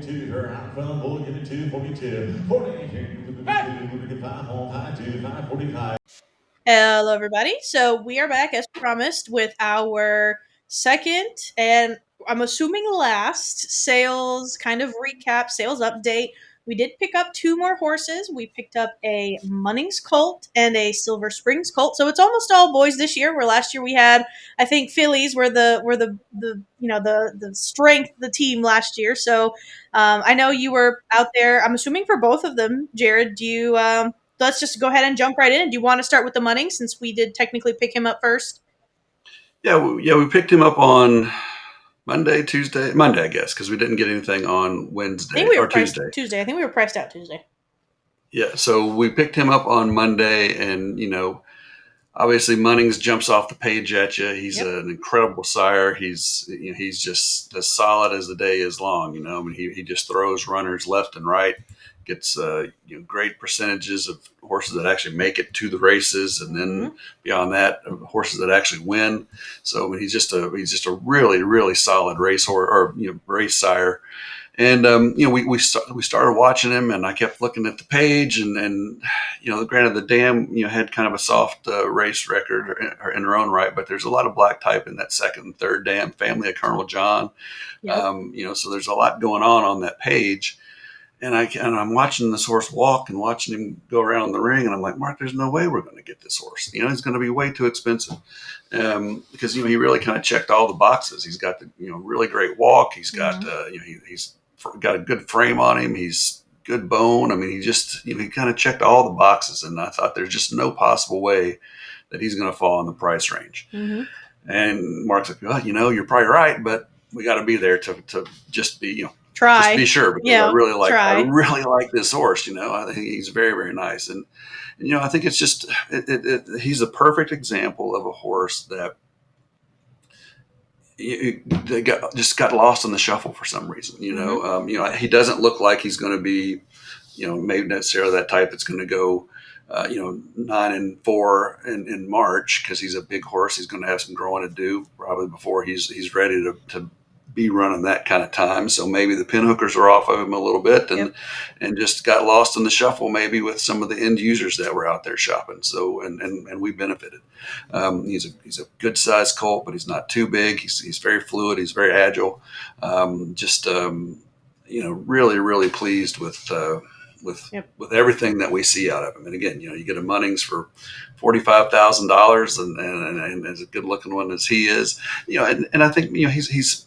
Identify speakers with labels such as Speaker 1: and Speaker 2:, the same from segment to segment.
Speaker 1: 42, her out front, bull get it 242, 42, 545.
Speaker 2: Hello, everybody. So we are back as promised with our second and I'm assuming last sales kind of recap, sales update. We did pick up two more horses. We picked up a Munnings colt and a Silver Springs colt. So it's almost all boys this year. Where last year we had, I think, fillies were the strength of the team last year. So I know you were out there. I'm assuming for both of them. Jared, do you? Let's just go ahead and jump right in. Do you want to start with the Munnings since we did technically pick him up first?
Speaker 3: We picked him up on Monday, I guess, because we didn't get anything on Wednesday or Tuesday.
Speaker 2: I think we were priced out Tuesday.
Speaker 3: Yeah, so we picked him up on Monday, and obviously Munnings jumps off the page at you. He's an incredible sire. He's just as solid as the day is long. I mean, he just throws runners left and right. Gets great percentages of horses that actually make it to the races, and then beyond that, horses that actually win. So I mean, he's just a really, really solid race horse or race sire. And we started watching him, and I kept looking at the page, and granted the dam had kind of a soft race record in her own right, but there's a lot of black type in that second and third dam family of Colonel John.
Speaker 2: Yep.
Speaker 3: So there's a lot going on that page. And I'm watching this horse walk and watching him go around the ring, and I'm like, Mark, there's no way we're going to get this horse. He's going to be way too expensive, because he really kind of checked all the boxes. He's got the really great walk. He's got he's got a good frame on him. He's good bone. I mean, he just he kind of checked all the boxes, and I thought there's just no possible way that he's going to fall in the price range.
Speaker 2: Mm-hmm.
Speaker 3: And Mark's like, well, you're probably right, but we got to be there to just be
Speaker 2: try.
Speaker 3: Just to be sure, because
Speaker 2: Yeah,
Speaker 3: I really like this horse. I think he's very, very nice, and I think it's just he's a perfect example of a horse that just got lost in the shuffle for some reason. He doesn't look like he's going to be, maybe necessarily that type that's going to go 9-4 in March, because he's a big horse. He's going to have some growing to do probably before he's ready to be running that kind of time. So maybe the pinhookers are off of him a little bit, and just got lost in the shuffle, maybe with some of the end users that were out there shopping. So and we benefited. He's a good sized colt, but he's not too big. He's very fluid. He's very agile. Really, really pleased with everything that we see out of him. And again, you get a Munnings for $45,000, and as a good looking one as he is, and I think he's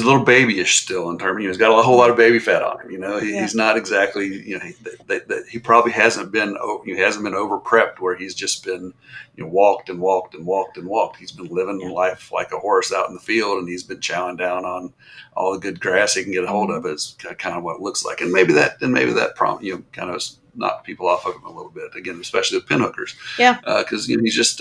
Speaker 3: a little babyish still in terms. He's got a whole lot of baby fat on him. He's not exactly. He probably hasn't been over prepped, where he's just been walked and walked and walked and walked. He's been living life like a horse out in the field, and he's been chowing down on all the good grass he can get a hold of. Is kind of what it looks like, and maybe that kind of knocked people off of him a little bit. Again, especially the pinhookers.
Speaker 2: Yeah,
Speaker 3: because he's just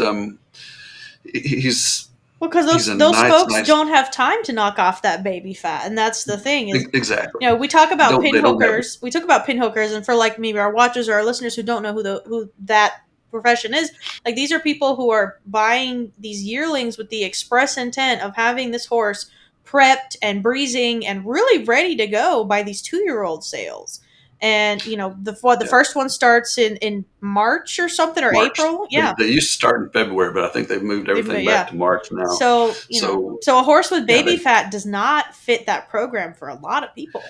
Speaker 3: he's.
Speaker 2: Well, because those folks don't have time to knock off that baby fat, and that's the thing.
Speaker 3: Exactly.
Speaker 2: We talk about pinhookers. We talk about pinhookers, and for maybe our watchers or our listeners who don't know who that profession is, these are people who are buying these yearlings with the express intent of having this horse prepped and breezing and really ready to go by these 2-year-old sales. And the first one starts in March or something, or March. April. Yeah,
Speaker 3: they used to start in February, but I think they've moved everything back to March now.
Speaker 2: So so a horse with baby fat does not fit that program for a lot of people.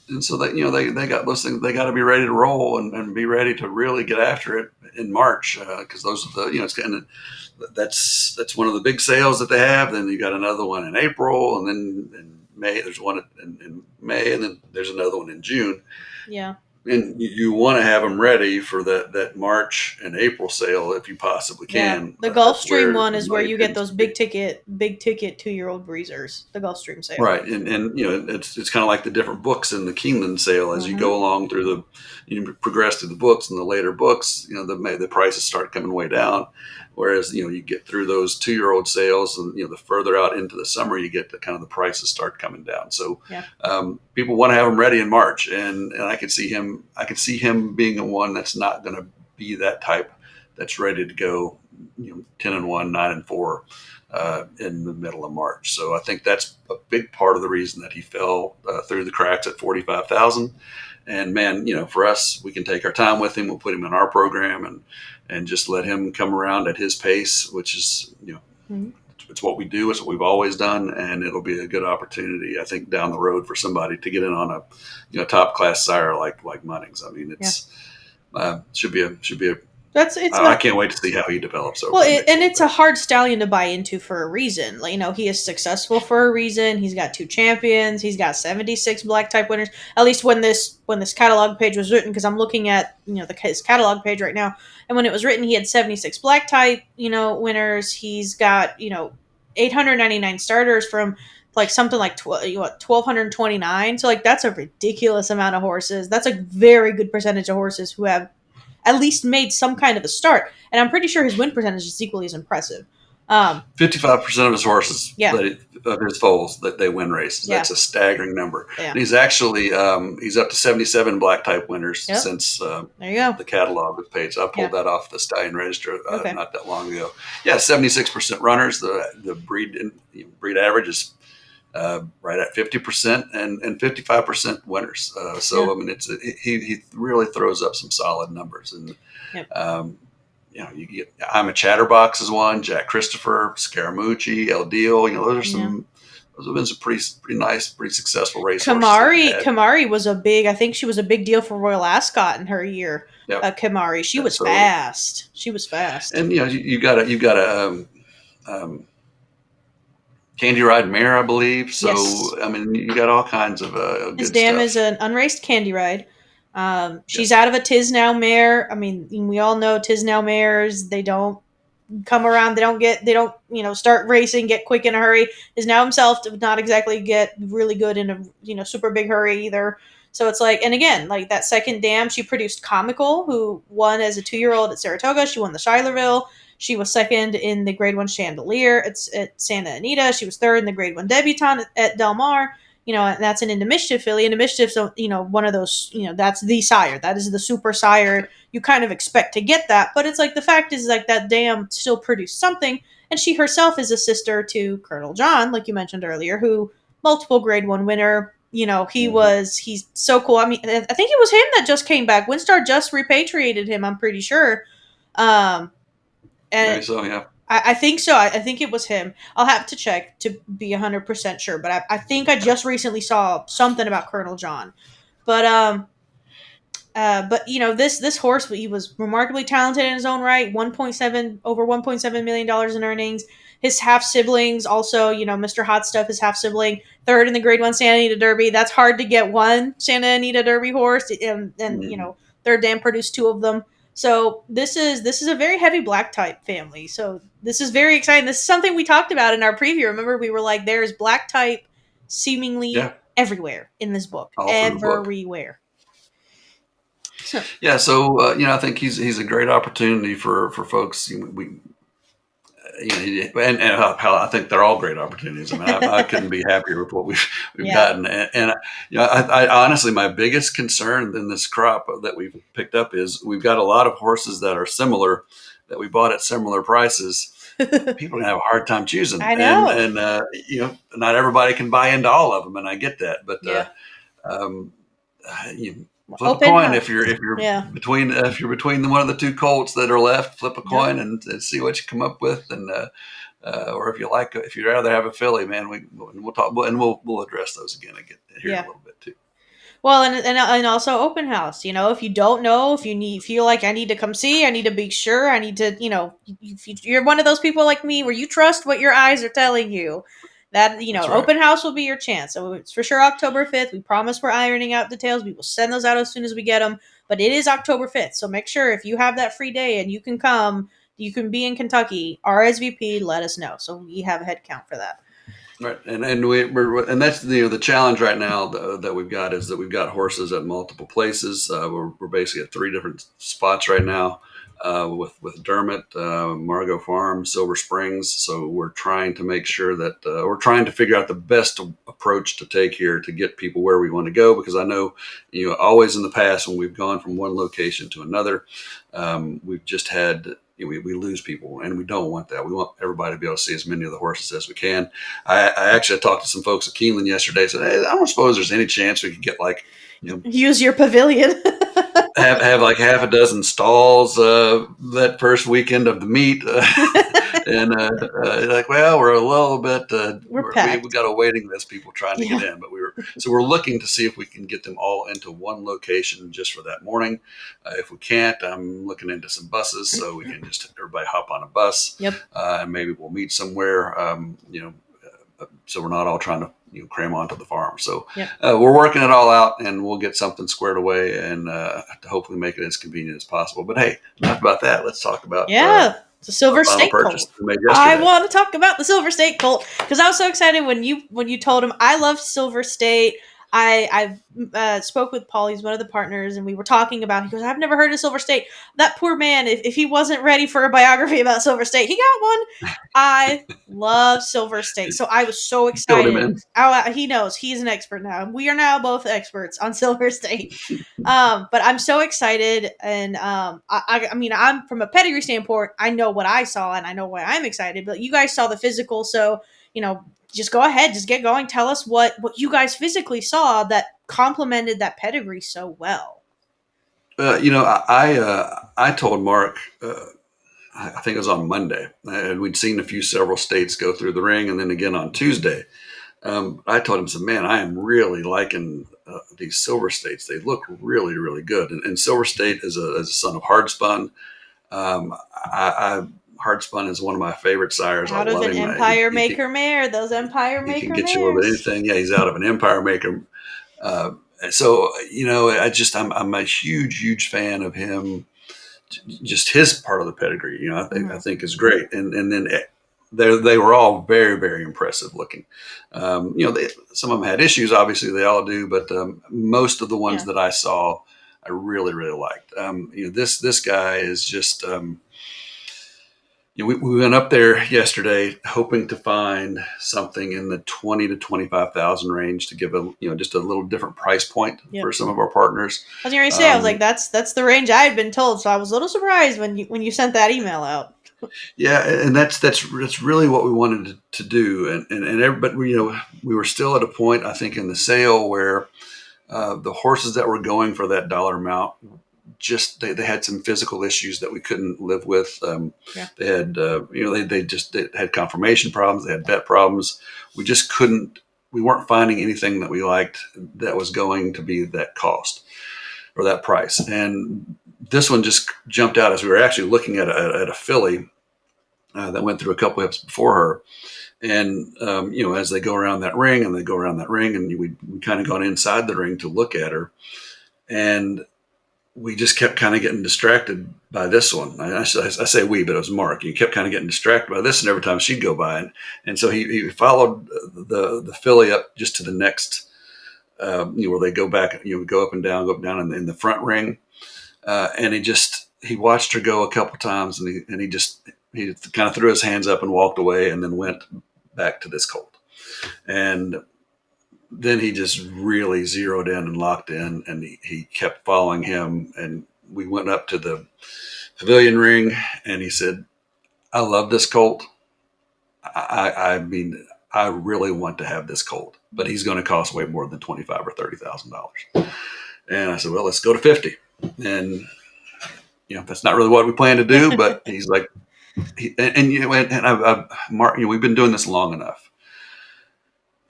Speaker 3: And so that they got those things. They got to be ready to roll and be ready to really get after it in March, because those are the it's kind of that's one of the big sales that they have. Then you got another one in April, and then in May there's one in May, and then there's another one in June.
Speaker 2: Yeah.
Speaker 3: And you want to have them ready for that March and April sale if you possibly can.
Speaker 2: Yeah. The Gulfstream one is where you get those big ticket 2-year-old breezers. The Gulfstream sale,
Speaker 3: right? And it's kind of like the different books in the Keeneland sale. As you go along through progress through the books, and the later books, the prices start coming way down. Whereas you get through those 2-year-old sales, and the further out into the summer you get, the prices start coming down. So people want to have them ready in March, and I could see him being the one that's not going to be that type that's ready to go, 10-1, 9-4 in the middle of March. So I think that's a big part of the reason that he fell through the cracks at 45,000. And man, for us, we can take our time with him. We'll put him in our program and just let him come around at his pace, which is,
Speaker 2: Mhm.
Speaker 3: it's what we do. It's what we've always done. And it'll be a good opportunity, I think, down the road for somebody to get in on a top class sire like Munnings. I mean, it's should be a I can't wait to see how he develops over.
Speaker 2: And it's a hard stallion to buy into for a reason. Like, he is successful for a reason. He's got 2 champions. He's got 76 black type winners. At least when this catalog page was written, because I'm looking at his catalog page right now, and when it was written, he had 76 black type winners. He's got 899 starters from like something like 1,229. So like that's a ridiculous amount of horses. That's a very good percentage of horses who have at least made some kind of a start. And I'm pretty sure his win percentage is equally as impressive.
Speaker 3: 55% of his horses, of his foals, that they win races.
Speaker 2: Yeah.
Speaker 3: That's a staggering number.
Speaker 2: Yeah.
Speaker 3: And he's actually he's up to 77 black type winners since
Speaker 2: there you go.
Speaker 3: the catalog was page. I pulled that off the Stallion Register not that long ago. Yeah, 76% runners. The breed average is right at 50% and 55% winners. I mean, he really throws up some solid numbers. And you get I'm a Chatterbox is one, Jack Christopher, Scaramucci, El Deal. Those have been some pretty nice, pretty successul race
Speaker 2: Kamari was I think she was a big deal for Royal Ascot in her year. Kamari, she was fast. She was fast.
Speaker 3: And you got a Candy Ride mare, I believe. So I mean, you got all kinds of good
Speaker 2: his dam
Speaker 3: stuff.
Speaker 2: is an unraced Candy Ride. She's out of a Tis Now mare. I mean, we all know Tis Now mares. They don't come around. They don't start racing, get quick in a hurry. Tis Now himself did not exactly get really good in a super big hurry either. So it's like, and again, like that second dam, she produced Comical, who won as a 2-year-old at Saratoga. She won the Schuylerville. She was second in the Grade 1 Chandelier at Santa Anita. She was third in the Grade 1 Debutante at Del Mar. And that's an Into Mischief filly. Into Mischief's, one of those, that's the sire. That is the super sire. You kind of expect to get that. But it's like, the fact is, like, that dam still produced something. And she herself is a sister to Colonel John, like you mentioned earlier, who, multiple Grade 1 winner. He's so cool. I mean, I think it was him that just came back. Winstar just repatriated him, I'm pretty sure.
Speaker 3: Maybe so, yeah.
Speaker 2: I think so. I think it was him. I'll have to check to be 100% sure, but I think I just recently saw something about Colonel John. But this horse, he was remarkably talented in his own right. Over $1.7 million in earnings. His half siblings also, Mr. Hot Stuff, his half sibling, third in the Grade 1 Santa Anita Derby. That's hard to get one Santa Anita Derby horse, and their dam produced 2 of them. So this is a very heavy black type family. So this is very exciting. This is something we talked about in our preview. Remember, we were like, there's black type seemingly everywhere in this book. Everywhere.
Speaker 3: So I think he's a great opportunity for folks. I think they're all great opportunities. I mean, I couldn't be happier with what we've gotten. And I honestly, my biggest concern in this crop that we've picked up is we've got a lot of horses that are similar, that we bought at similar prices. People are gonna have a hard time choosing.
Speaker 2: I know.
Speaker 3: And not everybody can buy into all of them, and I get that. But flip a coin if you're between one of the 2 colts that are left. Flip a coin and see what you come up with, and or if you'd rather have a filly, man, we'll talk, and we'll address those again. I get here in a little bit too.
Speaker 2: Well, and also open house. If you don't know, if you feel like I need to come see, I need to be sure, I need to, if you're one of those people like me where you trust what your eyes are telling you. That, open house will be your chance. So it's for sure October 5th. We promise we're ironing out details. We will send those out as soon as we get them. But it is October 5th. So make sure if you have that free day and you can come, you can be in Kentucky, RSVP, let us know. So we have a head count for that.
Speaker 3: Right. And that's the challenge right now that we've got is that we've got horses at multiple places. We're basically at 3 different spots right now. With Dermot, Margot Farm, Silver Springs. So we're trying to make sure that we're trying to figure out the best approach to take here to get people where we want to go. Because I know, always in the past when we've gone from one location to another, we've just had we lose people, and we don't want that. We want everybody to be able to see as many of the horses as we can. I actually talked to some folks at Keeneland yesterday. Said, hey, I don't suppose there's any chance we could get like,
Speaker 2: use your pavilion.
Speaker 3: have like half a dozen stalls that first weekend of the meet, and like, well, we're a little bit we got a waiting list, people trying to get in, but we're looking to see if we can get them all into one location just for that morning. If we can't, I'm looking into some buses so we can just everybody hop on a bus.
Speaker 2: Yep.
Speaker 3: And maybe we'll meet somewhere. So we're not all trying to cram onto the farm. So we're working it all out, and we'll get something squared away and hopefully make it as convenient as possible. But hey, enough about that. Let's talk about
Speaker 2: the Silver State colt. I want to talk about the Silver State colt because I was so excited when you told him. I love Silver State. I spoke with Paul. He's one of the partners, and we were talking about. He goes, "I've never heard of Silver State." That poor man. If he wasn't ready for a biography about Silver State, he got one. I love Silver State, so I was so excited. He knows he's an expert now. We are now both experts on Silver State. But I'm so excited, and I mean, I'm from a pedigree standpoint. I know what I saw, and I know why I'm excited. But you guys saw the physical, so just go ahead, just get going. Tell us what you guys physically saw that complemented that pedigree so well.
Speaker 3: I told Mark, I think it was on Monday, and we'd seen several states go through the ring, and then again on Tuesday. I told him, man, I am really liking these Silver States. They look really, really good. And Silver State is a son of Hardspun. Hardspun is one of my favorite sires.
Speaker 2: Out of an Empire Maker mare, those Empire Maker mares. He can get you a little bit
Speaker 3: anything. Yeah, he's out of an Empire Maker. So I'm a huge fan of him. Just his part of the pedigree, I think is great. And then they were all very, very impressive looking. Some of them had issues, obviously they all do, but most of the ones that I saw, I really, really liked. This guy is just. We went up there yesterday hoping to find something in the 20 to 25,000 range to give just a little different price point for some of our partners.
Speaker 2: I was going to say, I was like, that's the range I had been told. So I was a little surprised when you sent that email out.
Speaker 3: Yeah. And that's really what we wanted to do. But we were still at a point, I think, in the sale where the horses that were going for that dollar amount, just they had some physical issues that we couldn't live with. They had they had conformation problems, they had vet problems. We weren't finding anything that we liked that was going to be that cost or that price. And this one just jumped out as we were actually looking at a filly that went through a couple hips before her. And, as they go around that ring and we kind of gone inside the ring to look at her, and we just kept kind of getting distracted by this one. I say we, but it was Mark. He kept kind of getting distracted by this, and every time she'd go by, and so he followed the filly up just to the next, where they go back, go up and down in the front ring, and he watched her go a couple times, and he kind of threw his hands up and walked away, and then went back to this colt, and then he just really zeroed in and locked in, and he kept following him. And we went up to the pavilion ring, and he said, "I love this colt. I mean, I really want to have this colt, but he's going to cost way more than $25,000 or $30,000." And I said, "Well, let's go to 50." And that's not really what we plan to do, but he's like, Mark, we've been doing this long enough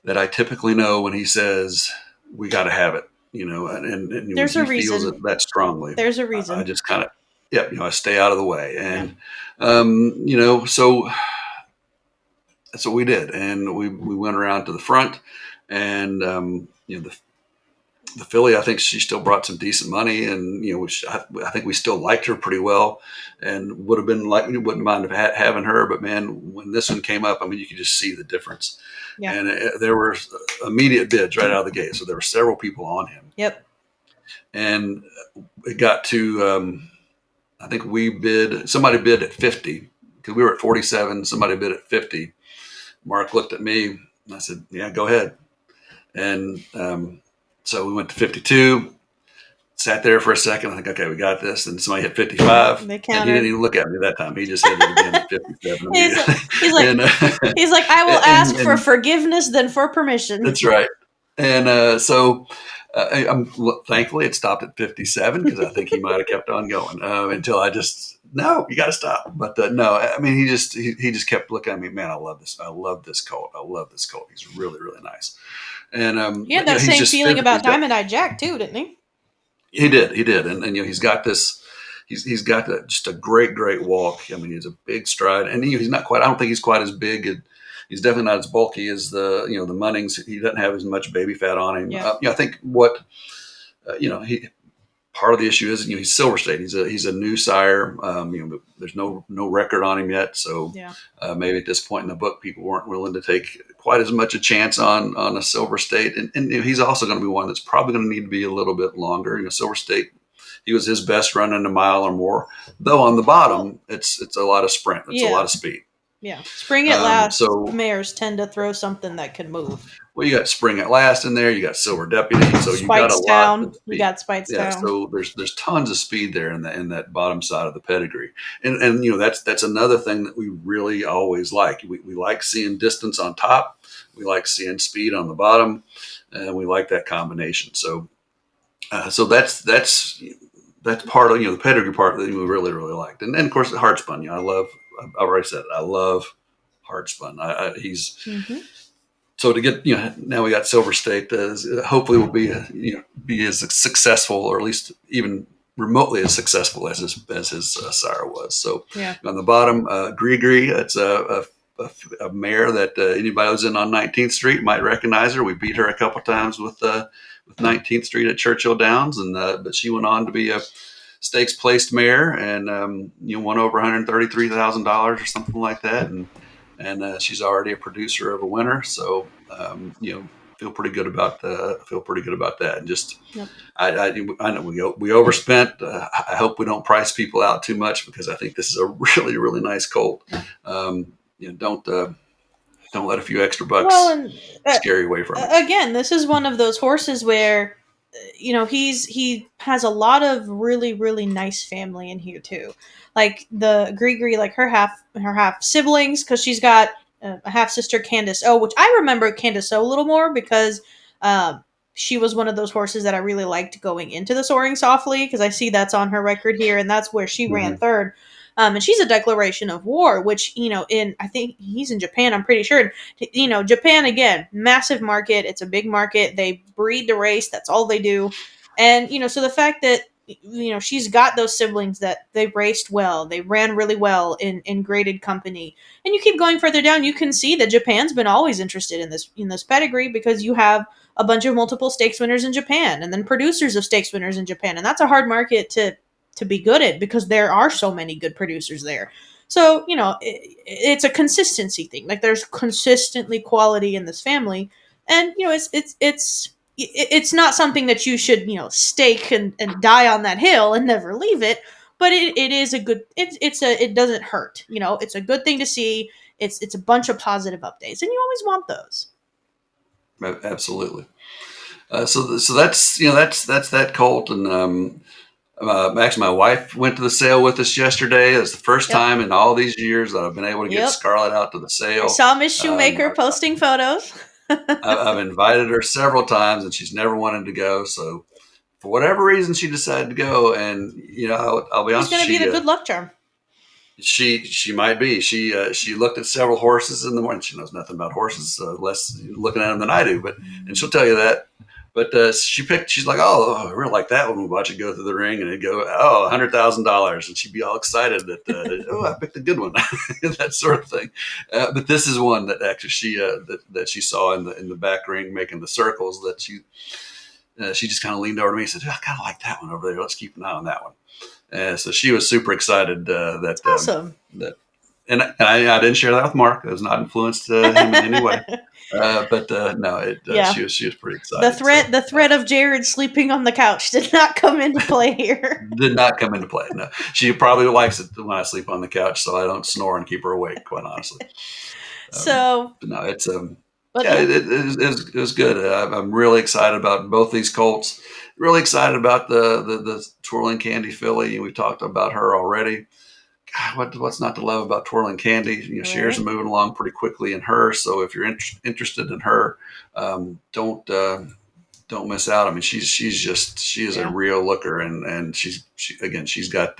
Speaker 3: that I typically know when he says we got to have it, and
Speaker 2: there's
Speaker 3: when
Speaker 2: a reason.
Speaker 3: Feels it that strongly.
Speaker 2: There's a reason.
Speaker 3: I just kind of, I stay out of the way, and so that's what we did, and we went around to the front, and the filly, I think she still brought some decent money, and I think we still liked her pretty well, and would have been like we wouldn't mind having her. But man, when this one came up, I mean, you could just see the difference. Yeah. And there were immediate bids right out of the gate, so there were several people on him.
Speaker 2: Yep.
Speaker 3: And it got to, I think somebody bid at 50 because we were at 47. Somebody bid at 50. Mark looked at me, and I said, "Yeah, go ahead." And so we went to 52. sat there for a second. I think, okay, we got this. And somebody hit 55.
Speaker 2: They
Speaker 3: And
Speaker 2: countered.
Speaker 3: he didn't even look at me that time. He just hit it again at 57
Speaker 2: he's
Speaker 3: immediately.
Speaker 2: like, he's like, I will ask for forgiveness than for permission.
Speaker 3: That's right. And so thankfully it stopped at 57 because I think he might have kept on going until I just, no, you got to stop. But no, I mean, he just kept looking at me. Man, I love this. I love this colt. I love this colt. He's really, really nice. And
Speaker 2: he had that same feeling about Diamond Eye Jack too, didn't he?
Speaker 3: He did. And he's got this. He's got just a great walk. I mean, he's a big stride, and he's not quite. I don't think he's quite as big. He's definitely not as bulky as the Munnings. He doesn't have as much baby fat on him.
Speaker 2: Yeah.
Speaker 3: I think what he part of the issue is he's Silver State. He's a new sire. There's no record on him yet, so maybe at this point in the book, people weren't willing to take quite as much a chance on a Silver State. And he's also going to be one that's probably going to need to be a little bit longer. Silver State. He was his best running a mile or more, though on the bottom, it's a lot of sprint. It's a lot of speed.
Speaker 2: Yeah. Spring at Last mares tend to throw something that can move.
Speaker 3: Well, you got Spring at Last in there. You got Silver Deputy. So you got a lot of speed.
Speaker 2: You got Spitestown.
Speaker 3: So there's tons of speed there in that bottom side of the pedigree. And that's another thing that we really always like. We like seeing distance on top. We like seeing speed on the bottom. And we like that combination. So that's part of the pedigree part that we really, really liked, and of course the hard spun. I've already said it. I love hard spun. He's so to get now we got Silver State. Hopefully will be as successful, or at least even remotely as successful as his sire was. So on the bottom, Gree. It's a mare that anybody who's in on 19th Street might recognize her. We beat her a couple times with 19th Street at Churchill Downs, and but she went on to be a stakes placed mare and won over $133,000 or something like that, and she's already a producer of a winner. So feel pretty good about that. And just I know we overspent. I hope we don't price people out too much because I think this is a really, really nice colt. Don't let a few extra bucks scare you away from it.
Speaker 2: Again, this is one of those horses where, he has a lot of really, really nice family in here too. Like the Gree, like her half siblings, because she's got a half sister, Candace O, which I remember Candace O a little more because she was one of those horses that I really liked going into the Soaring Softly, because I see that's on her record here, and that's where she ran third. And she's a declaration of war, which, I think he's in Japan, I'm pretty sure. Japan, again, massive market. It's a big market. They breed to race. That's all they do. And, so the fact that, she's got those siblings that they raced well. They ran really well in graded company. And you keep going further down, you can see that Japan's been always interested in this pedigree, because you have a bunch of multiple stakes winners in Japan and then producers of stakes winners in Japan. And that's a hard market to be good at, because there are so many good producers there. So, it's a consistency thing. Like, there's consistently quality in this family, and it's not something that you should stake and die on that hill and never leave it. But it is a good. It doesn't hurt. It's a good thing to see. It's a bunch of positive updates, and you always want those.
Speaker 3: Absolutely. So that's that colt. And actually, my wife went to the sale with us yesterday. It's the first time in all these years that I've been able to get Scarlett out to the sale.
Speaker 2: I saw Miss Shoemaker posting photos.
Speaker 3: I've invited her several times, and she's never wanted to go. So for whatever reason, she decided to go. And I'll be honest,
Speaker 2: she's going to be the good luck charm.
Speaker 3: She might be. She looked at several horses in the morning. She knows nothing about horses, less looking at them than I do. And she'll tell you that. But she's like, oh, I really like that one. We'll watch it go through the ring, and it'd go, $100,000. And she'd be all excited that, I picked a good one, that sort of thing. But this is one that actually she saw in the back ring making the circles, that she just kind of leaned over to me and said, I kind of like that one over there. Let's keep an eye on that one. So she was super excited that
Speaker 2: awesome.
Speaker 3: And I didn't share that with Mark. It was not influenced him in any way. She was pretty excited.
Speaker 2: The threat of Jared sleeping on the couch did not come into play here.
Speaker 3: Did not come into play. No, she probably likes it when I sleep on the couch, so I don't snore and keep her awake. Quite honestly. It was good. I'm really excited about both these colts, really excited about the Twirling Candy filly. We've talked about her already. God, what's not to love about Twirling Candy? Shares are moving along pretty quickly in her. So if you're interested in her, don't miss out. I mean, she is a real looker, and she's got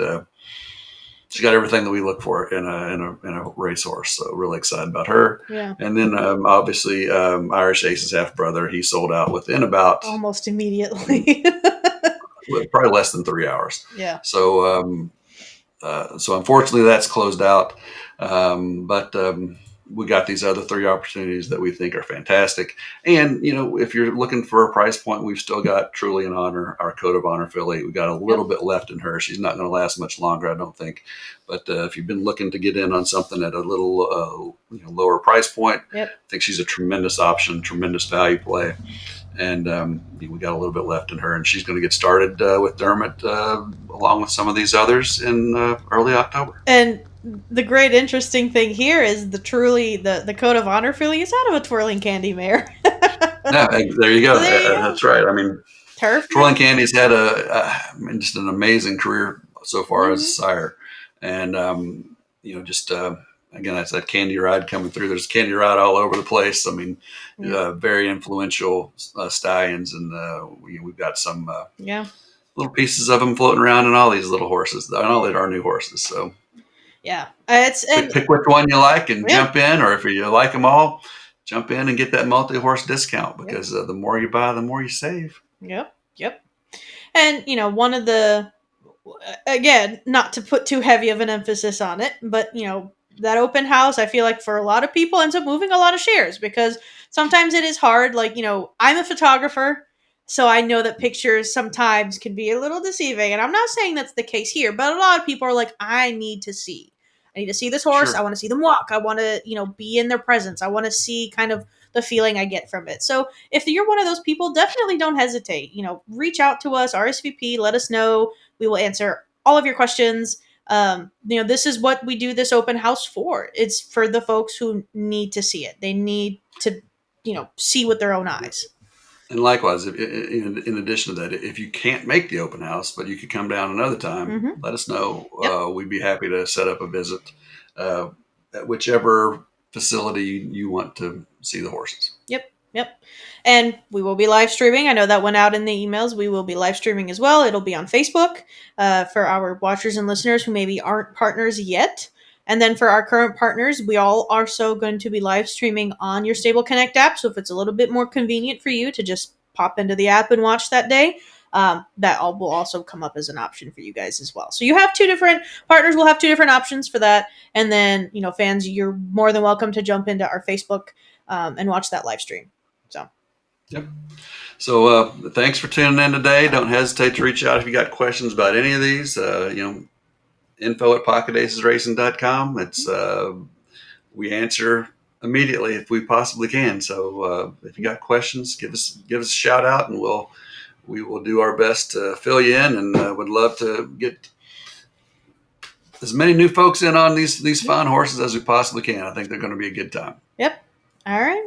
Speaker 3: everything that we look for in a racehorse. So really excited about her.
Speaker 2: Yeah.
Speaker 3: And then obviously Irish Ace's half brother, he sold out within about
Speaker 2: almost immediately.
Speaker 3: probably less than 3 hours.
Speaker 2: Yeah.
Speaker 3: So so unfortunately that's closed out. But we got these other 3 opportunities that we think are fantastic. And, if you're looking for a price point, we've still got Truly in Honor, our Code of Honor filly. We got a little bit left in her. She's not going to last much longer, I don't think. But if you've been looking to get in on something at a little lower price point, I think she's a tremendous option, tremendous value play. And we got a little bit left in her, and she's going to get started with Dermot along with some of these others in early October.
Speaker 2: And the great interesting thing here is the Code of Honor filly is out of a Twirling Candy mare.
Speaker 3: Yeah, there you go. That's right. I mean, Twirling Candy's had just an amazing career so far as a sire, and again, that's that Candy Ride coming through. There's Candy Ride all over the place. I mean, very influential stallions, and we've got some little pieces of them floating around in all these little horses. I know that are new horses. So pick which one you like and jump in, or if you like them all, jump in and get that multi-horse discount, because the more you buy, the more you save.
Speaker 2: Yep. And one of the, again, not to put too heavy of an emphasis on it, but that open house, I feel like for a lot of people ends up moving a lot of shares, because sometimes it is hard. Like, I'm a photographer, so I know that pictures sometimes can be a little deceiving. And I'm not saying that's the case here, but a lot of people are like, I need to see this horse. Sure. I want to see them walk. I want to, be in their presence. I want to see kind of the feeling I get from it. So if you're one of those people, definitely don't hesitate. Reach out to us, RSVP, let us know. We will answer all of your questions. This is what we do this open house for. It's for the folks who need to see it. They need to, see with their own eyes.
Speaker 3: And likewise, in addition to that, if you can't make the open house, but you could come down another time, let us know. We'd be happy to set up a visit at whichever facility you want to see the horses.
Speaker 2: Yep. And we will be live streaming. I know that went out in the emails. We will be live streaming as well. It'll be on Facebook for our watchers and listeners who maybe aren't partners yet. And then for our current partners, we all are also going to be live streaming on your Stable Connect app. So if it's a little bit more convenient for you to just pop into the app and watch that day, that all will also come up as an option for you guys as well. So you have 2 different partners. We'll have 2 different options for that. And then, fans, you're more than welcome to jump into our Facebook and watch that live stream.
Speaker 3: Yep. So thanks for tuning in today. Don't hesitate to reach out if you got questions about any of these. info@pocketacesracing.com. It's we answer immediately if we possibly can. So if you got questions, give us a shout out, and we will do our best to fill you in, and would love to get as many new folks in on these fine horses as we possibly can. I think they're going to be a good time.
Speaker 2: Yep. All right.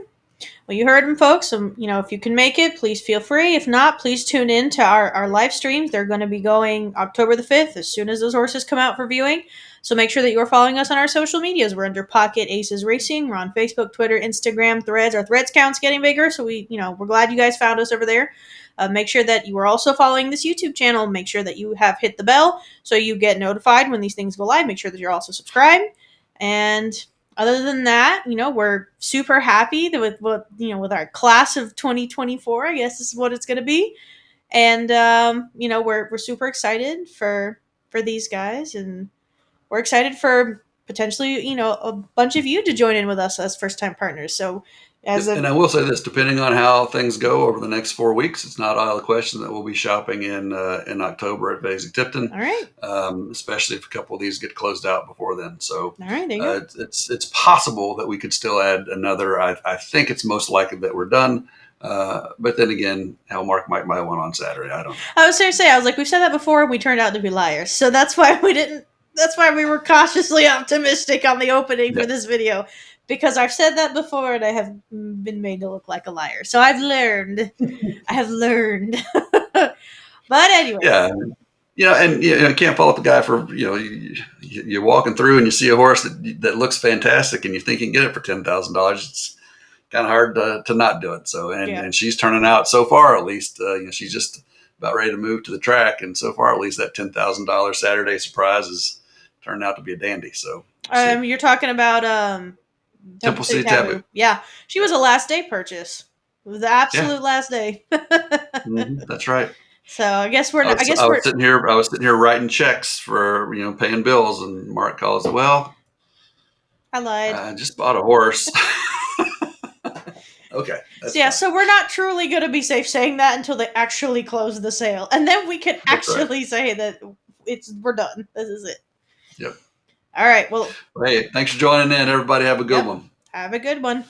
Speaker 2: Well, you heard them, folks. If you can make it, please feel free. If not, please tune in to our live streams. They're going to be going October the 5th as soon as those horses come out for viewing. So make sure that you are following us on our social medias. We're under Pocket Aces Racing. We're on Facebook, Twitter, Instagram, Threads. Our Threads count's getting bigger, so we're glad you guys found us over there. Make sure that you are also following this YouTube channel. Make sure that you have hit the bell so you get notified when these things go live. Make sure that you're also subscribed. And other than that, we're super happy with with our class of 2024, I guess is what it's going to be. And, we're super excited for these guys, and we're excited for potentially, a bunch of you to join in with us as first-time partners. So
Speaker 3: and I will say this, depending on how things go over the next 4 weeks, it's not out of the question that we'll be shopping in October at Lexington.
Speaker 2: All right.
Speaker 3: Especially if a couple of these get closed out before then. So
Speaker 2: all right, there you go.
Speaker 3: It's possible that we could still add another. I think it's most likely that we're done. But then again, hell, Mark might buy one on Saturday. I don't know.
Speaker 2: I was going to say, we've said that before, and we turned out to be liars. So that's why we didn't. That's why we were cautiously optimistic on the opening for this video. Because I've said that before, and I have been made to look like a liar. So I've learned. I have learned. But anyway.
Speaker 3: Yeah. And you can't follow up the guy for, you're walking through and you see a horse that looks fantastic and you think you can get it for $10,000. It's kind of hard to not do it. So, and she's turning out so far, at least, she's just about ready to move to the track. And so far, at least that $10,000 Saturday surprise has turned out to be a dandy. So,
Speaker 2: you're talking about,
Speaker 3: Temple City Taboo.
Speaker 2: Yeah. She was a last day purchase. It was the absolute last day.
Speaker 3: That's right.
Speaker 2: So I guess I
Speaker 3: was sitting here writing checks for, paying bills, and Mark calls, well,
Speaker 2: I lied.
Speaker 3: I just bought a horse. Okay.
Speaker 2: So we're not truly going to be safe saying that until they actually close the sale. And then we can actually say that we're done. This is it.
Speaker 3: Yep.
Speaker 2: All right. Well,
Speaker 3: hey, thanks for joining in. Everybody have a good one.
Speaker 2: Have a good one.